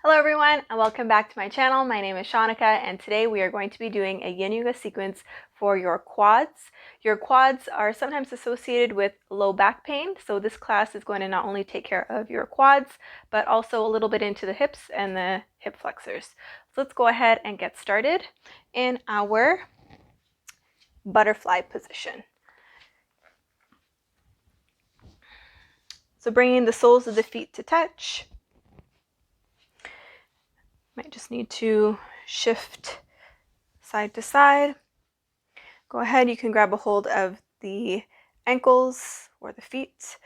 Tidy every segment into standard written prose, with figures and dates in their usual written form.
Hello everyone and welcome back to my channel. My name is Shaunneka and today we are going to be doing a Yin Yoga sequence for your quads. Your quads are sometimes associated with low back pain, so this class is going to not only take care of your quads but also a little bit into the hips and the hip flexors. So let's go ahead and get started in our butterfly position. So bringing the soles of the feet to touch. Might just need to shift side to side. Go ahead, you can grab a hold of the ankles or the feet.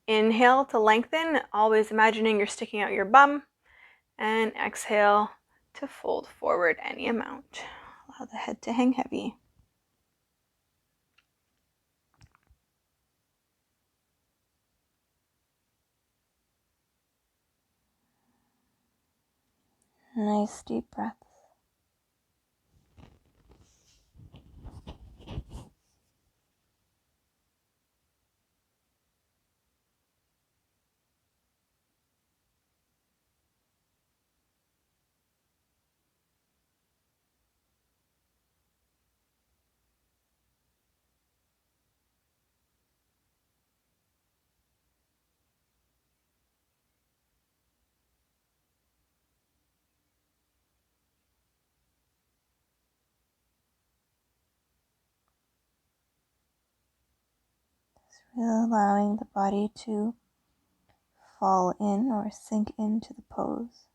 Inhale to lengthen, always imagining you're sticking out your bum. And exhale to fold forward any amount. Allow the head to hang heavy. Nice deep breath. Really allowing the body to fall in or sink into the pose.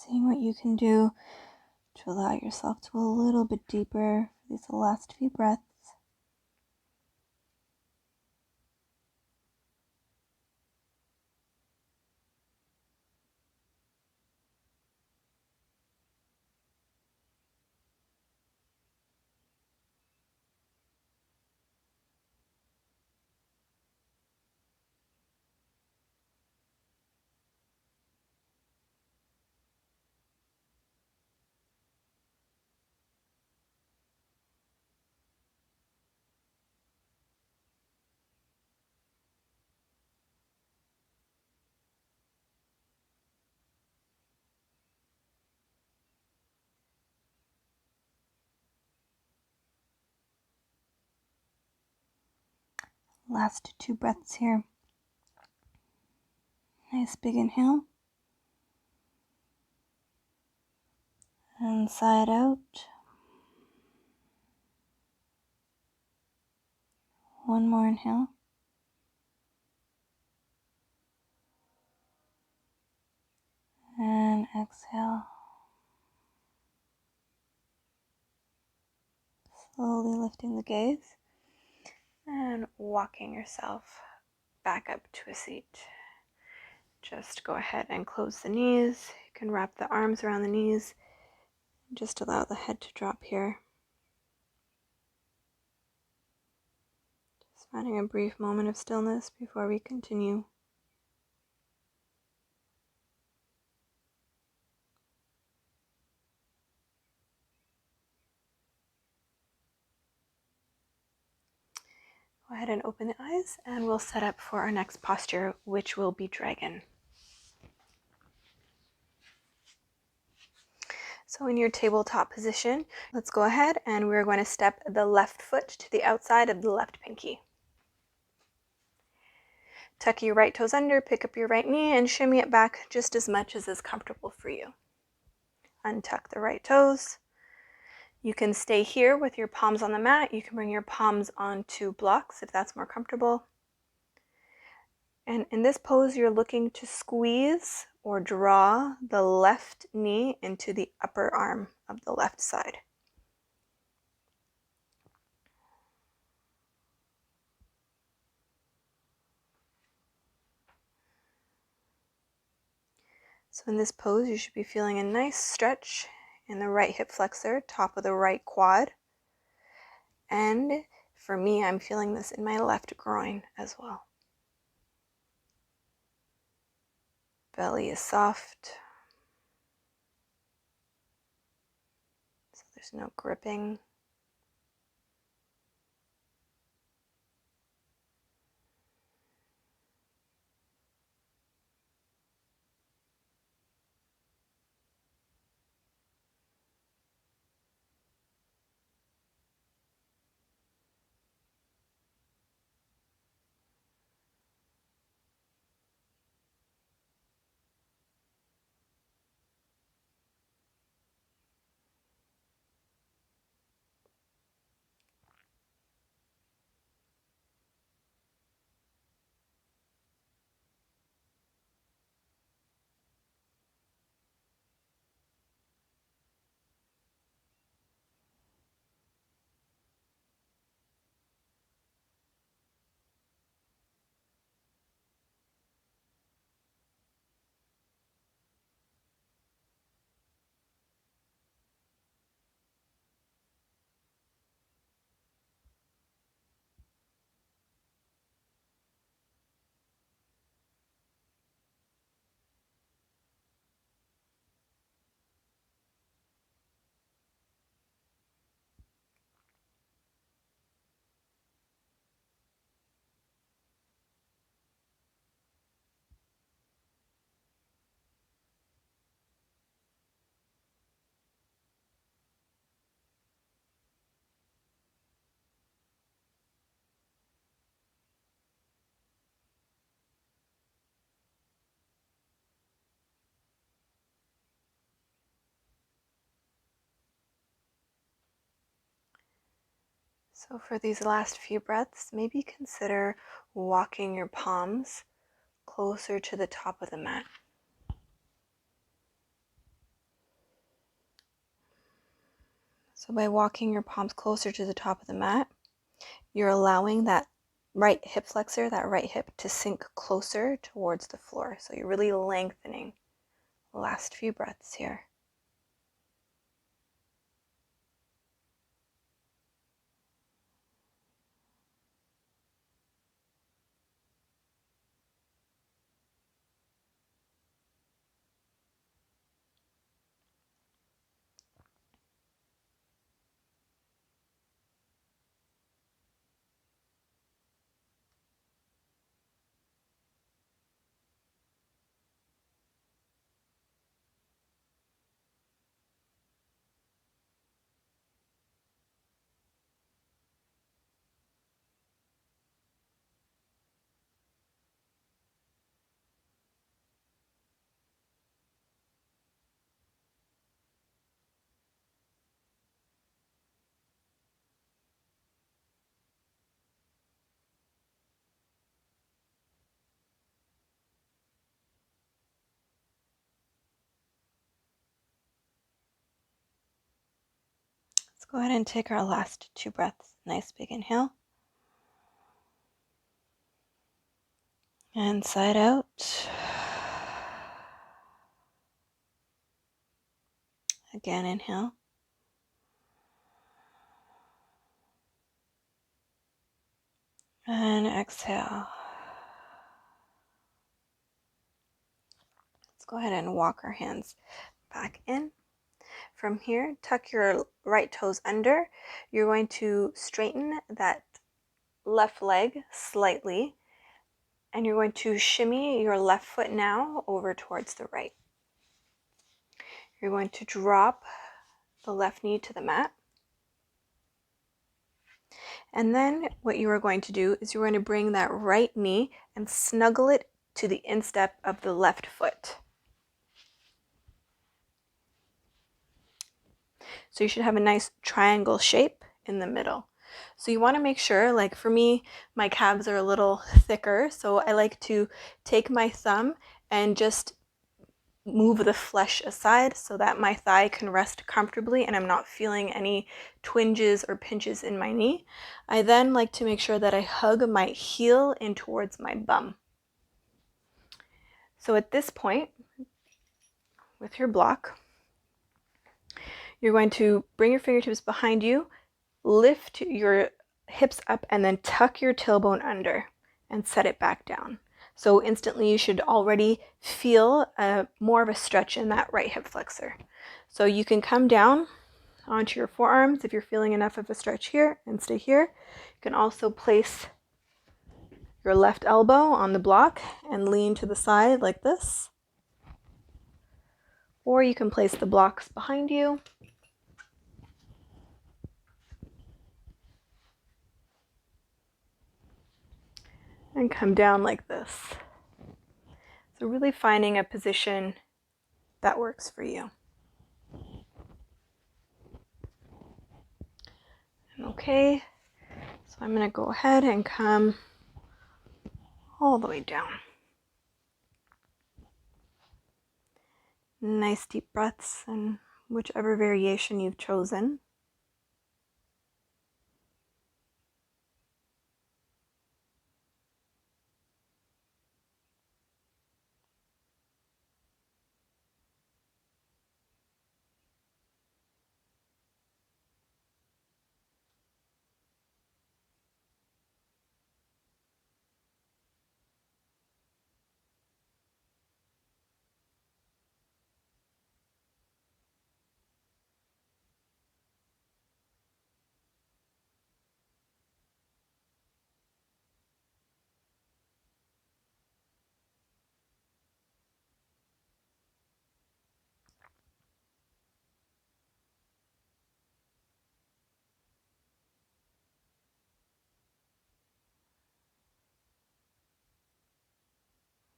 Seeing what you can do to allow yourself to go a little bit deeper for these last few breaths. Last two breaths here. Nice big inhale. And side out. One more inhale. And exhale. Slowly lifting the gaze and walking yourself back up to a seat. Just go ahead and close the knees. You can wrap the arms around the knees. Just allow the head to drop here. Just finding a brief moment of stillness before we continue. Go ahead and open the eyes and we'll set up for our next posture, which will be dragon. So in your tabletop position, let's go ahead and we're going to step the left foot to the outside of the left pinky. Tuck your right toes under, pick up your right knee, and shimmy it back just as much as is comfortable for you. Untuck the right toes. You can stay here with your palms on the mat. You can bring your palms onto blocks if that's more comfortable. And in this pose, you're looking to squeeze or draw the left knee into the upper arm of the left side. So in this pose, you should be feeling a nice stretch in the right hip flexor, top of the right quad. And for me, I'm feeling this in my left groin as well. Belly is soft, so there's no gripping. So for these last few breaths, maybe consider walking your palms closer to the top of the mat. So by walking your palms closer to the top of the mat, you're allowing that right hip flexor, that right hip, to sink closer towards the floor. So you're really lengthening. Last few breaths here. Let's go ahead and take our last two breaths. Nice big inhale. And side out. Again, inhale. And exhale. Let's go ahead and walk our hands back in. From here, tuck your right toes under. You're going to straighten that left leg slightly, and you're going to shimmy your left foot now over towards the right. You're going to drop the left knee to the mat. And then what you are going to do is you're going to bring that right knee and snuggle it to the instep of the left foot. So you should have a nice triangle shape in the middle. So you want to make sure, like for me, my calves are a little thicker, so I like to take my thumb and just move the flesh aside so that my thigh can rest comfortably and I'm not feeling any twinges or pinches in my knee. I then like to make sure that I hug my heel in towards my bum. So at this point, with your block, you're going to bring your fingertips behind you, lift your hips up, and then tuck your tailbone under and set it back down. So instantly you should already feel more of a stretch in that right hip flexor. So you can come down onto your forearms if you're feeling enough of a stretch here and stay here. You can also place your left elbow on the block and lean to the side like this. Or you can place the blocks behind you. And come down like this. So really finding a position that works for you. Okay, so I'm going to go ahead and come all the way down. Nice deep breaths in whichever variation you've chosen.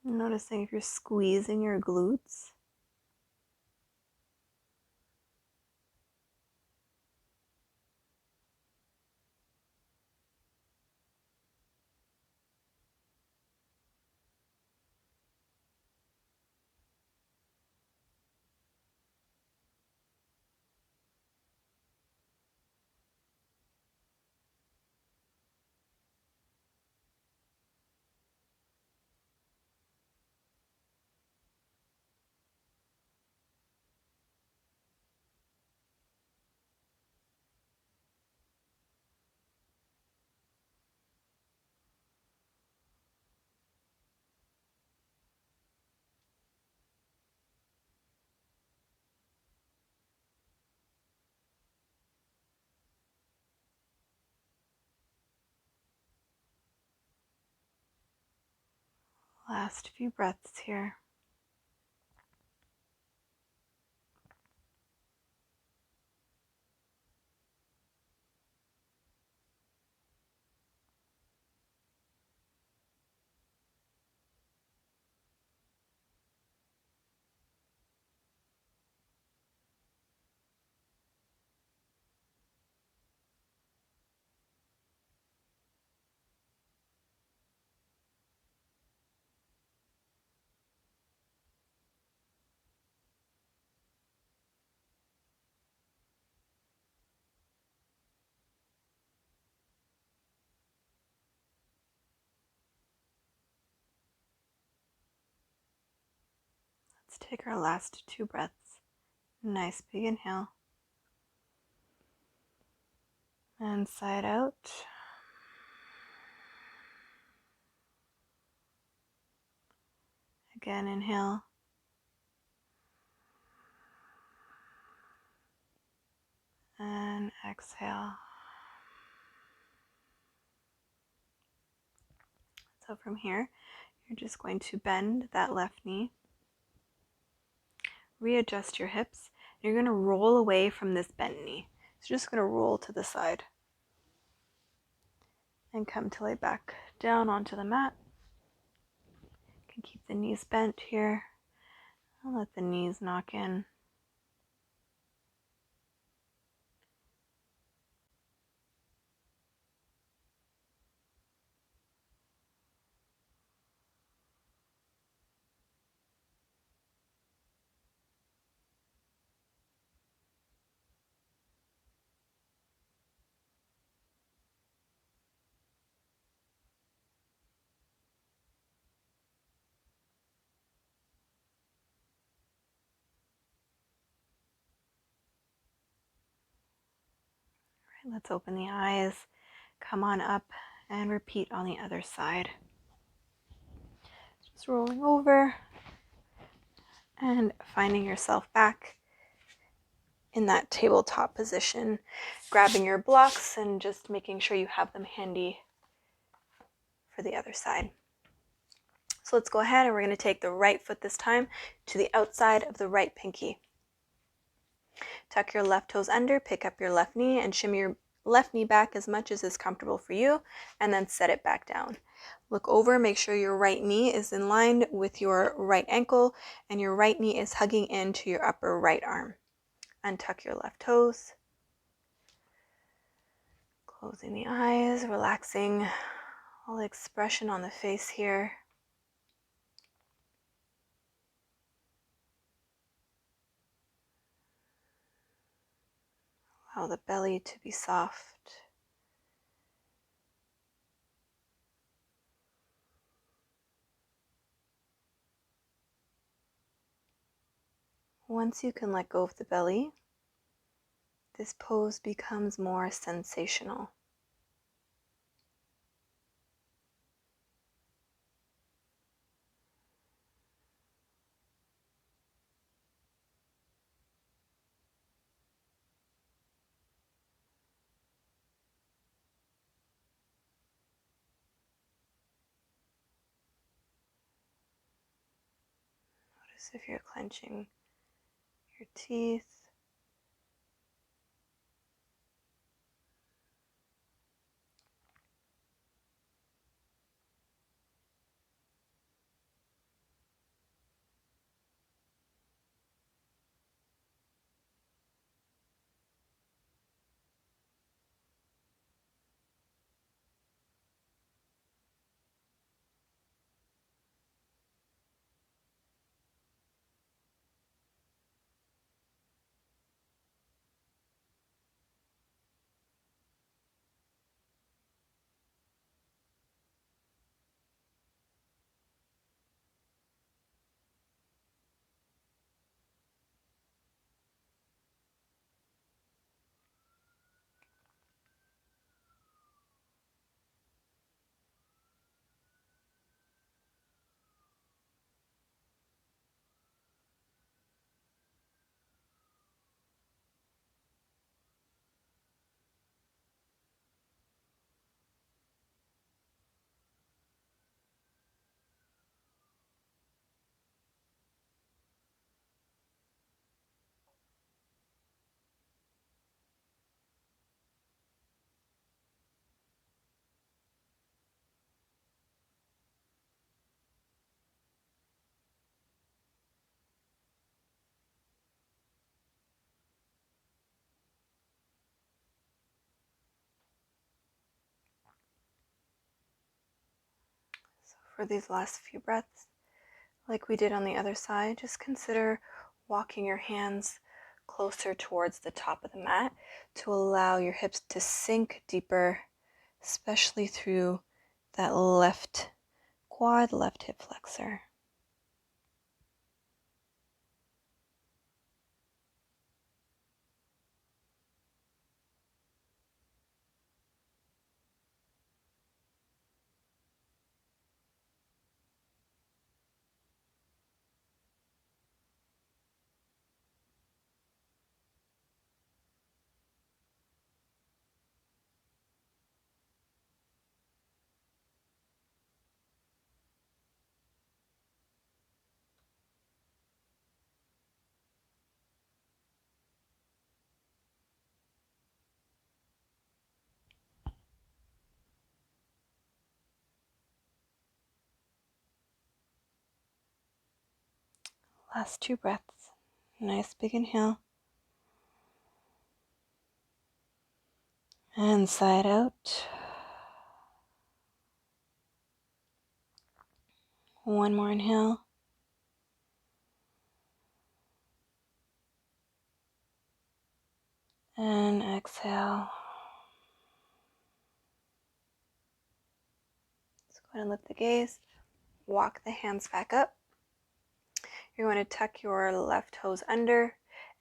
Noticing if you're squeezing your glutes. Last few breaths here. Let's take our last two breaths. Nice big inhale. And side out. Again, inhale. And exhale. So from here, you're just going to bend that left knee, readjust your hips, You're going to roll away from this bent knee. So just going to roll to the side and come to lay back down onto the mat. You can keep the knees bent here. I'll let the knees knock in. All right, let's open the eyes. Come on up and repeat on the other side. Just rolling over and finding yourself back in that tabletop position, grabbing your blocks and just making sure you have them handy for the other side. So let's go ahead and we're going to take the right foot this time to the outside of the right pinky. Tuck your left toes under, pick up your left knee and shimmy your left knee back as much as is comfortable for you, and then set it back down. Look over, make sure your right knee is in line with your right ankle and your right knee is hugging into your upper right arm. Untuck your left toes. Closing the eyes, relaxing all the expression on the face here. Allow the belly to be soft. Once you can let go of the belly, this pose becomes more sensational. Notice if you're clenching your teeth. So for these last few breaths, like we did on the other side, just consider walking your hands closer towards the top of the mat to allow your hips to sink deeper, especially through that left quad, left hip flexor. Last 2 breaths. Nice big inhale. And side out. One more inhale. And exhale. Let's go ahead and lift the gaze. Walk the hands back up. You're going to tuck your left toes under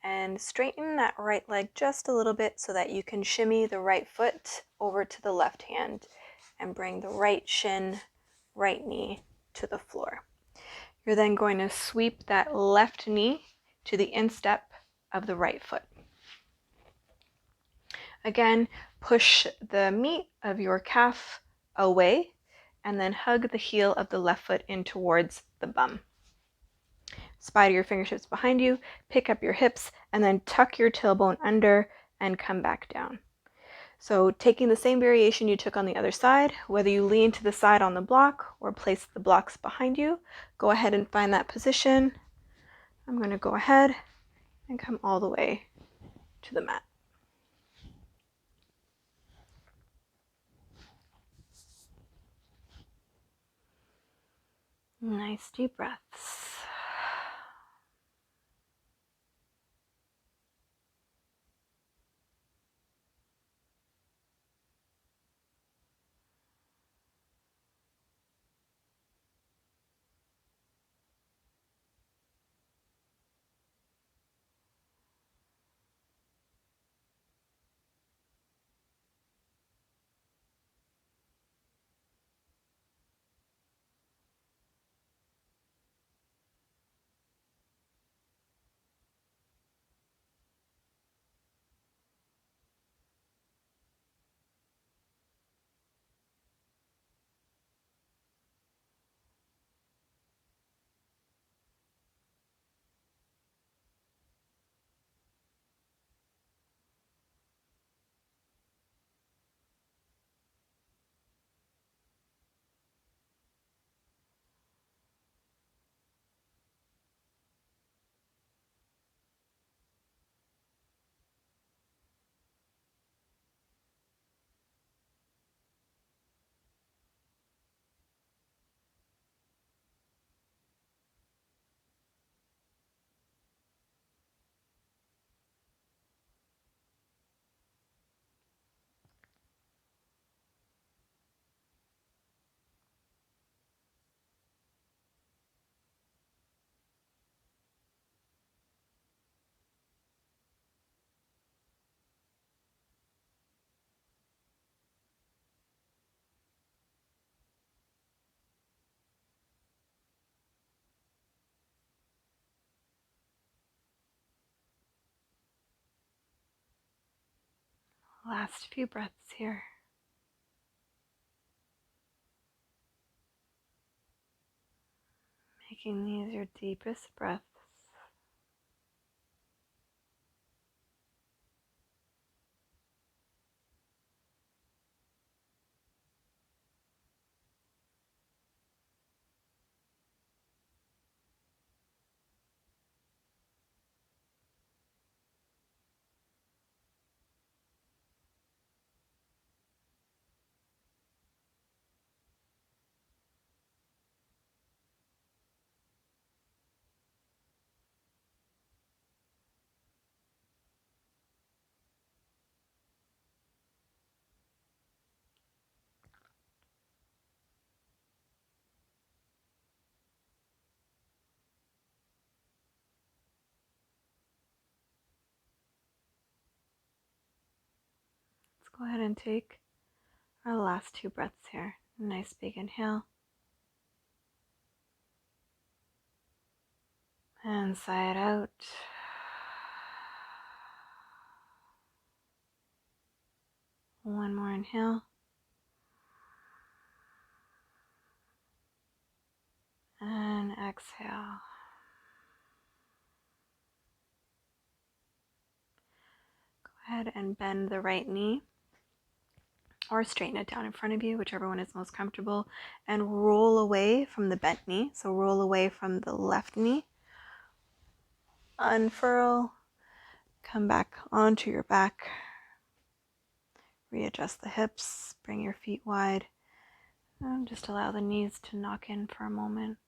and straighten that right leg just a little bit so that you can shimmy the right foot over to the left hand and bring the right shin, right knee to the floor. You're then going to sweep that left knee to the instep of the right foot. Again, push the meat of your calf away and then hug the heel of the left foot in towards the bum. Spider your fingertips behind you, pick up your hips, and then tuck your tailbone under and come back down. So taking the same variation you took on the other side, whether you lean to the side on the block or place the blocks behind you, go ahead and find that position. I'm going to go ahead and come all the way to the mat. Nice deep breaths. Last few breaths here. Making these your deepest breaths. Let's go ahead and take our last 2 breaths here. Nice big inhale. And sigh it out. One more inhale. And exhale. Go ahead and bend the right knee or straighten it down in front of you, whichever one is most comfortable, and roll away from the bent knee. So roll away from the left knee. unfurl, come back onto your back, readjust the hips, bring your feet wide, and just allow the knees to knock in for a moment.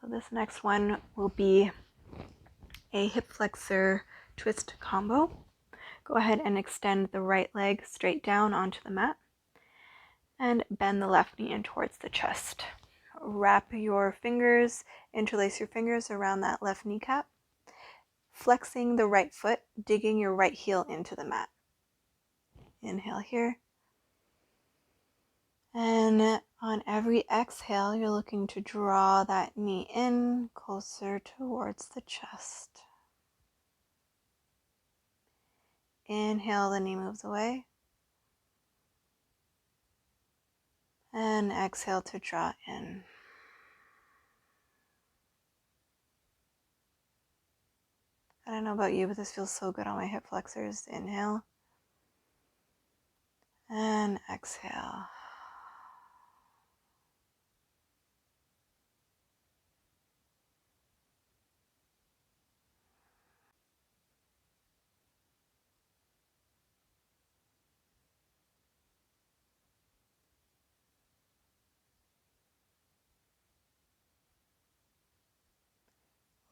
So this next one will be a hip flexor twist combo. Go ahead and extend the right leg straight down onto the mat and bend the left knee in towards the chest. Wrap your fingers, interlace your fingers around that left kneecap, flexing the right foot, digging your right heel into the mat. Inhale here. And on every exhale, you're looking to draw that knee in closer towards the chest. Inhale, the knee moves away. And exhale to draw in. I don't know about you, but this feels so good on my hip flexors. Inhale. And exhale.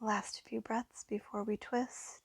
Last few breaths before we twist.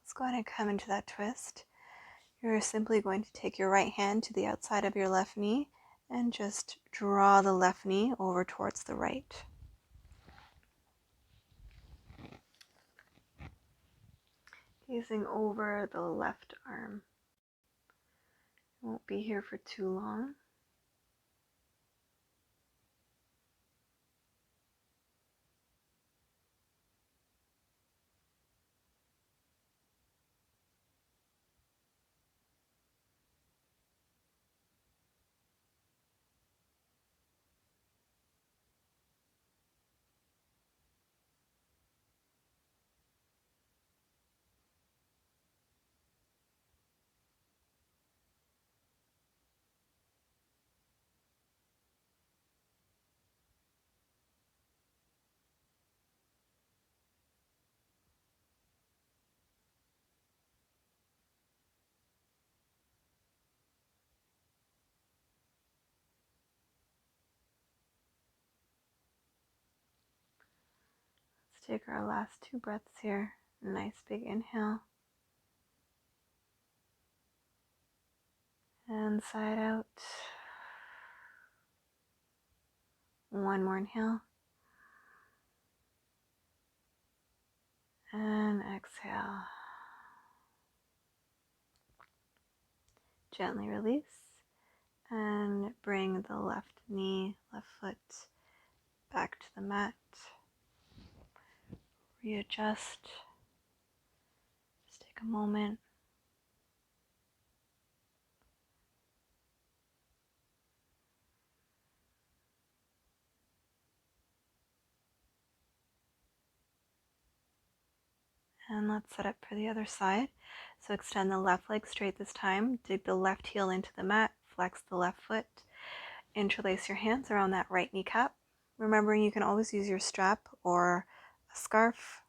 Let's go ahead and come into that twist. You're simply going to take your right hand to the outside of your left knee and just draw the left knee over towards the right. Gazing over the left arm. Won't be here for too long. Let's take our last two breaths here. Nice big inhale. And side out. One more inhale. And exhale. Gently release. And bring the left knee, left foot back to the mat. Readjust. Just take a moment. And let's set up for the other side. So extend the left leg straight this time. Dig the left heel into the mat. Flex the left foot. Interlace your hands around that right kneecap. Remembering you can always use your strap or a scarf.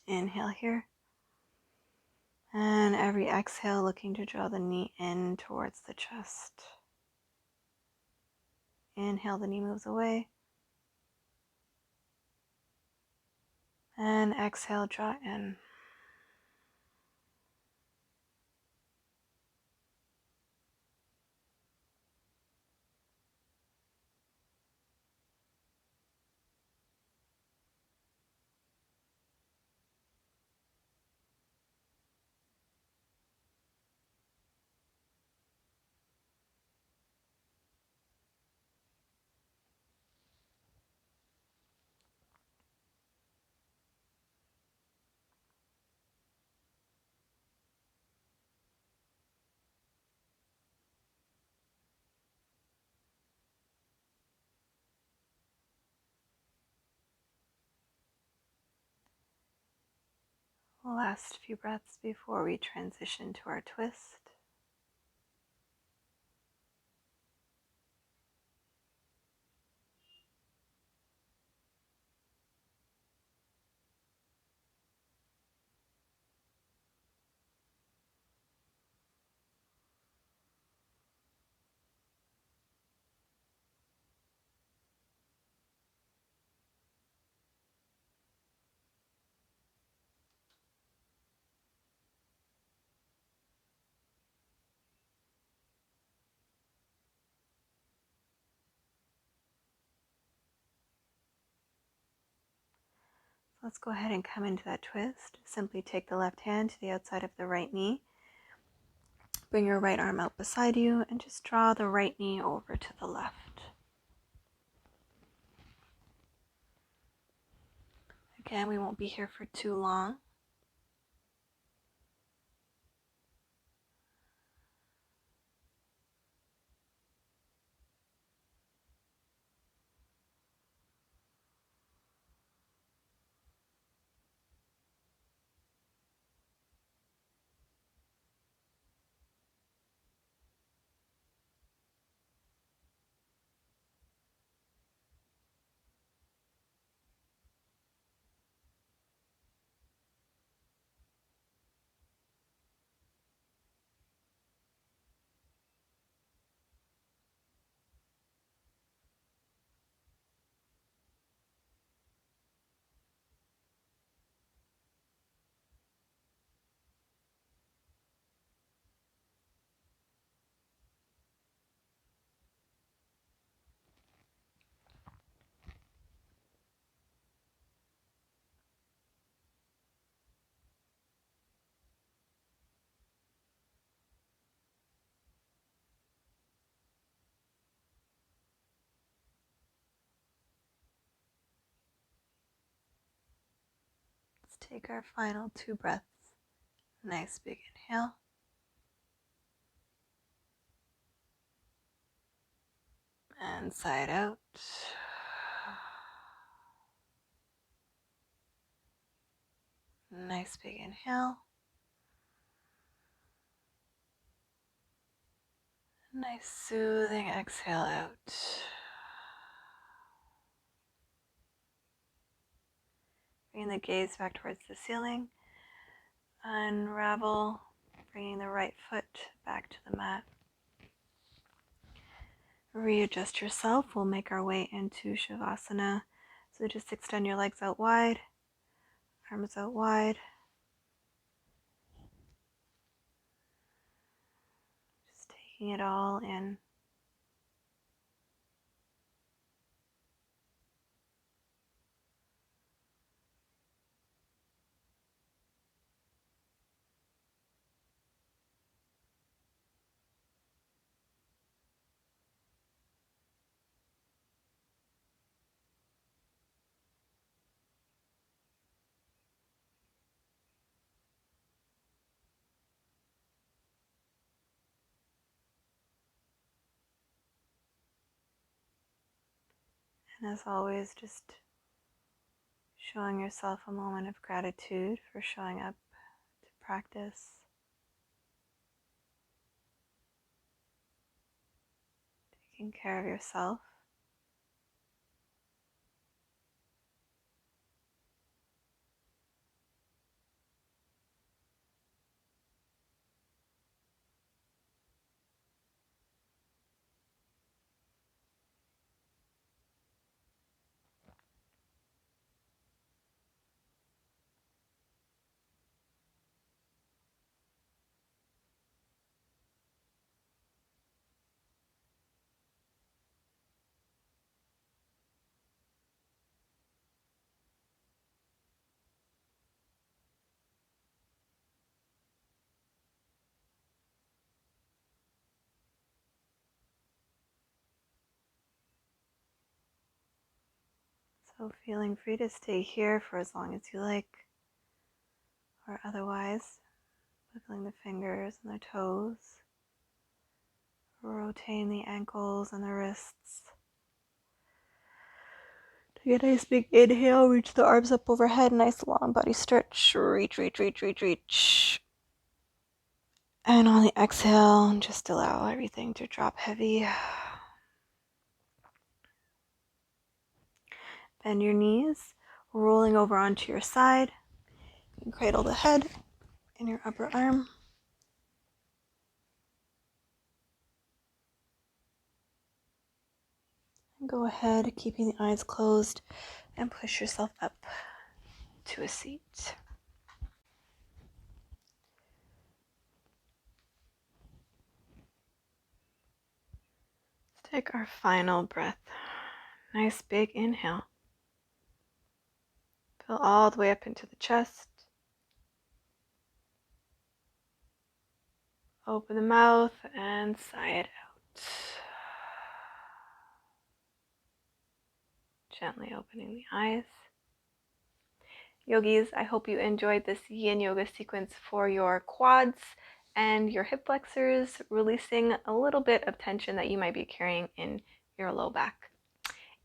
Inhale here. And every exhale, looking to draw the knee in towards the chest. Inhale, the knee moves away. And exhale, draw in. Last few breaths before we transition to our twist. Let's go ahead and come into that twist. Simply take the left hand to the outside of the right knee. Bring your right arm out beside you and just draw the right knee over to the left. Again, we won't be here for too long. Let's take our final 2 breaths. Nice big inhale. And side out. Nice big inhale. Nice soothing exhale out. Bring the gaze back towards the ceiling. Unravel, bringing the right foot back to the mat. Readjust yourself. We'll make our way into Shavasana. So just extend your legs out wide, arms out wide. Just taking it all in. And as always, just showing yourself a moment of gratitude for showing up to practice. Taking care of yourself. So feeling free to stay here for as long as you like, or otherwise, wiggling the fingers and the toes, rotating the ankles and the wrists. Take a nice big inhale, reach the arms up overhead, nice long body stretch, reach, reach, reach, reach, reach. And on the exhale, just allow everything to drop heavy. Bend your knees, rolling over onto your side. You can cradle the head in your upper arm. And go ahead, keeping the eyes closed, and push yourself up to a seat. Let's take our final breath. Nice big inhale. Fill all the way up into the chest. Open the mouth and sigh it out. Gently opening the eyes. Yogis, I hope you enjoyed this Yin Yoga sequence for your quads and your hip flexors, releasing a little bit of tension that you might be carrying in your low back.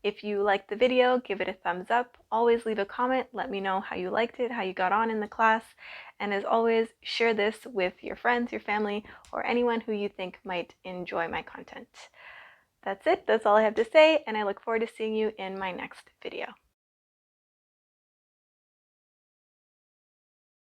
If you liked the video, give it a thumbs up. Always leave a comment. Let me know how you liked it, how you got on in the class. And as always, share this with your friends, your family, or anyone who you think might enjoy my content. That's it. That's all I have to say, and I look forward to seeing you in my next video.